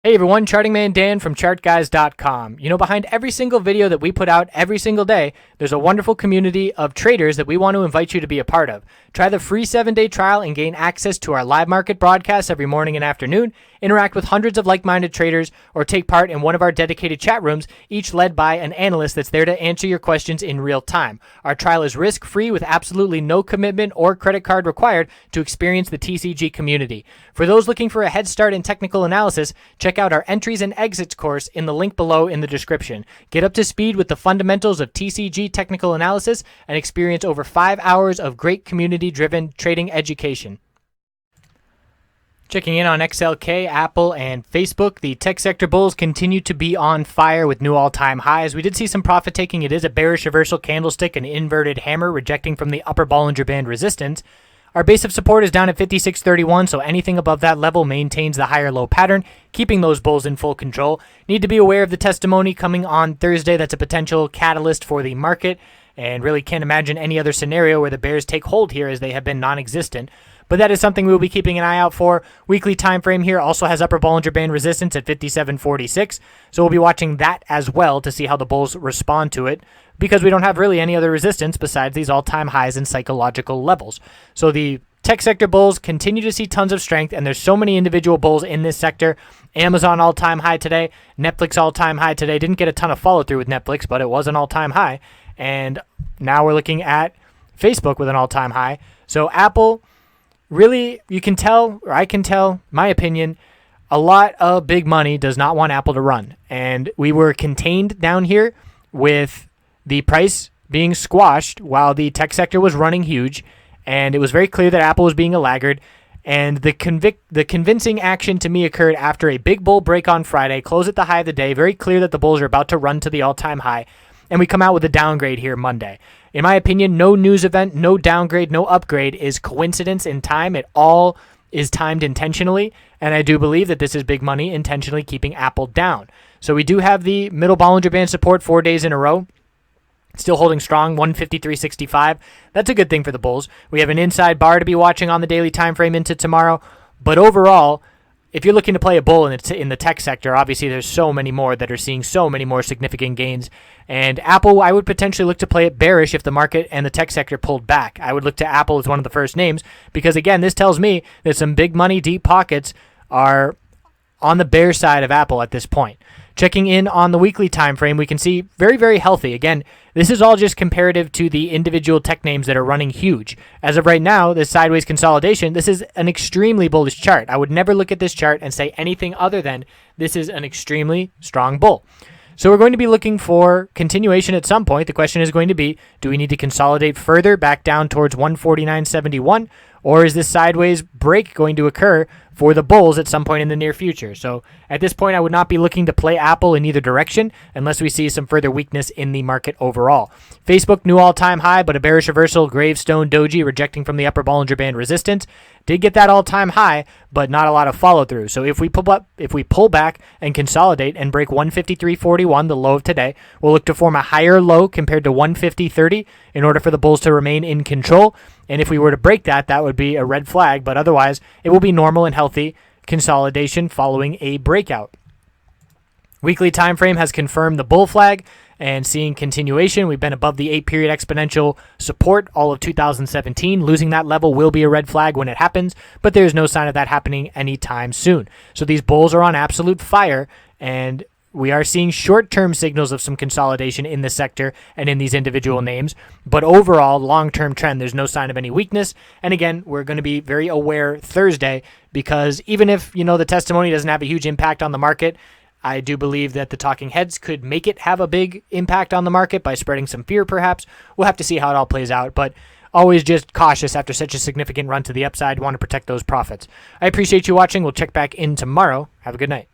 Hey everyone, Charting Man Dan from ChartGuys.com. You know, behind every single video that we put out every single day, there's a wonderful community of traders that we want to invite you to be a part of. Try the free 7-day trial and gain access to our live market broadcasts every morning and afternoon, interact with hundreds of like-minded traders, or take part in one of our dedicated chat rooms, each led by an analyst that's there to answer your questions in real time. Our trial is risk-free with absolutely no commitment or credit card required to experience the TCG community. For those looking for a head start in technical analysis, check out our entries and exits course in the link below in the description. Get up to speed with the fundamentals of TCG technical analysis and experience over 5 hours of great community-driven trading education. Checking in on XLK, Apple, and Facebook, the tech sector bulls continue to be on fire with new all-time highs. We did see some profit taking. It is a bearish reversal candlestick, an inverted hammer rejecting from the upper Bollinger Band resistance. Our base of support is down at 56.31, so anything above that level maintains the higher low pattern, keeping those bulls in full control. Need to be aware of the testimony coming on Thursday. That's a potential catalyst for the market, and really can't imagine any other scenario where the bears take hold here, as they have been non-existent. But that is something we'll be keeping an eye out for. Weekly time frame here also has upper Bollinger Band resistance at 57.46, so we'll be watching that as well to see how the bulls respond to it, because we don't have really any other resistance besides these all-time highs and psychological levels. So the tech sector bulls continue to see tons of strength, and there's so many individual bulls in this sector. Amazon all-time high today, Netflix all-time high today. Didn't get a ton of follow-through with Netflix, but it was an all-time high. And now we're looking at Facebook with an all-time high. So Apple, really, you can tell, or I can tell, my opinion, a lot of big money does not want Apple to run. And we were contained down here with the price being squashed while the tech sector was running huge, and it was very clear that Apple was being a laggard. And the convincing action to me occurred after a big bull break on Friday, close at the high of the day, very clear that the bulls are about to run to the all-time high, and we come out with a downgrade here Monday. In my opinion, no news event, no downgrade, no upgrade is coincidence in time. It all is timed intentionally, and I do believe that this is big money intentionally keeping Apple down. So we do have the middle Bollinger Band support 4 days in a row. Still holding strong, 153.65. That's a good thing for the bulls. We have an inside bar to be watching on the daily time frame into tomorrow. But overall, if you're looking to play a bull in the tech sector, obviously there's so many more that are seeing so many more significant gains. And Apple, I would potentially look to play it bearish if the market and the tech sector pulled back. I would look to Apple as one of the first names because, again, this tells me that some big money, deep pockets are on the bear side of Apple at this point. Checking in on the weekly time frame, we can see very, very healthy. Again, this is all just comparative to the individual tech names that are running huge. As of right now, this sideways consolidation, this is an extremely bullish chart. I would never look at this chart and say anything other than this is an extremely strong bull. So we're going to be looking for continuation at some point. The question is going to be, do we need to consolidate further back down towards 149.71, or is this sideways break going to occur for the bulls at some point in the near future? So at this point, I would not be looking to play Apple in either direction unless we see some further weakness in the market overall. Facebook, new all-time high, but a bearish reversal, gravestone doji rejecting from the upper Bollinger Band resistance. Did get that all-time high, but not a lot of follow-through. So if we pull back and consolidate and break 153.41, the low of today, we'll look to form a higher low compared to 150.30 in order for the bulls to remain in control. And if we were to break that, that would be a red flag, but otherwise it will be normal and healthy consolidation following a breakout. Weekly time frame has confirmed the bull flag and seeing continuation. We've been above the 8-period exponential support all of 2017. Losing that level will be a red flag when it happens, but there's no sign of that happening anytime soon. So these bulls are on absolute fire, and we are seeing short-term signals of some consolidation in the sector and in these individual names. But overall, long-term trend, there's no sign of any weakness. And again, we're going to be very aware Thursday because even if, the testimony doesn't have a huge impact on the market, I do believe that the talking heads could make it have a big impact on the market by spreading some fear, perhaps. We'll have to see how it all plays out. But always just cautious after such a significant run to the upside. Want to protect those profits. I appreciate you watching. We'll check back in tomorrow. Have a good night.